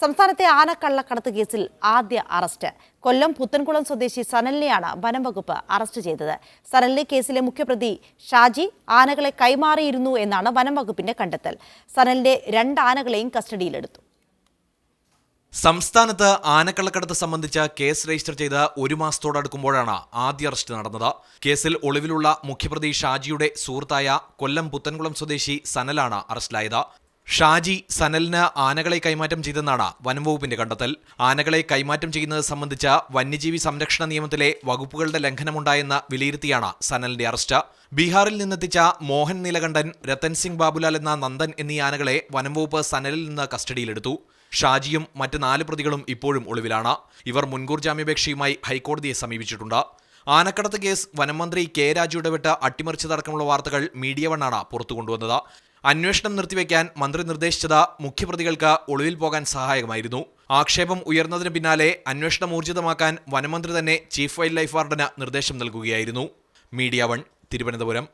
സംസ്ഥാനത്തെ ആനക്കള്ളക്കടത്ത് കേസിൽ ആദ്യ അറസ്റ്റ്. കൊല്ലം പുത്തൻകുളം സ്വദേശി സനലിനെയാണ് വനം വകുപ്പ് അറസ്റ്റ് ചെയ്തത്. സനലിനെ കേസിലെ മുഖ്യപ്രതി ഷാജി ആനകളെ കൈമാറിയിരുന്നു എന്നാണ് വനം വകുപ്പിന്റെ കണ്ടെത്തൽ. സനലിന്റെ 2 ആനകളെയും കസ്റ്റഡിയിലെടുത്തു. സംസ്ഥാനത്ത് ആനക്കള്ളക്കടത്ത് സംബന്ധിച്ച് കേസ് രജിസ്റ്റർ ചെയ്ത് 1 മാസത്തോടടുക്കുമ്പോഴാണ് ആദ്യ അറസ്റ്റ് നടന്നത്. കേസിൽ ഒളിവിലുള്ള മുഖ്യപ്രതി ഷാജിയുടെ സുഹൃത്തായ കൊല്ലം പുത്തൻകുളം സ്വദേശി സനലാണ് അറസ്റ്റിലായത്. ഷാജി സനലിന് ആനകളെ കൈമാറ്റം ചെയ്തെന്നാണ് വനംവകുപ്പിന്റെ കണ്ടെത്തൽ. ആനകളെ കൈമാറ്റം ചെയ്യുന്നത് സംബന്ധിച്ച വന്യജീവി സംരക്ഷണ നിയമത്തിലെ വകുപ്പുകളുടെ ലംഘനമുണ്ടായെന്ന് വിലയിരുത്തിയാണ് സനലിന്റെ അറസ്റ്റ്. ബീഹാറിൽ നിന്നെത്തിച്ച മോഹൻ നീലകണ്ഠൻ, രത്തൻ സിംഗ് ബാബുലാൽ എന്ന നന്ദൻ എന്നീ ആനകളെ വനംവകുപ്പ് സനലിൽ നിന്ന് കസ്റ്റഡിയിലെടുത്തു. ഷാജിയും മറ്റ് 4 പ്രതികളും ഇപ്പോഴും ഒളിവിലാണ്. ഇവർ മുൻകൂർ ജാമ്യാപേക്ഷയുമായി ഹൈക്കോടതിയെ സമീപിച്ചിട്ടുണ്ട്. ആനക്കടത്ത് കേസ് വനംമന്ത്രി കെ രാജു ഇടപെട്ട് അട്ടിമറിച്ചതടക്കമുള്ള വാർത്തകൾ മീഡിയ വണ്ണാണ് പുറത്തുകൊണ്ടുവന്നത്. അന്വേഷണം നിർത്തിവെക്കാൻ മന്ത്രി നിർദ്ദേശിച്ചത് മുഖ്യപ്രതികൾക്ക് ഒളിവിൽ പോകാൻ സഹായകമായിരുന്നു. ആക്ഷേപം ഉയർന്നതിന് പിന്നാലെ അന്വേഷണം ഊർജിതമാക്കാൻ വനമന്ത്രി തന്നെ ചീഫ് വൈൽഡ് ലൈഫ് വാർഡന് നിർദ്ദേശം നൽകുകയായിരുന്നു. Media one, Thiruvananthapuram.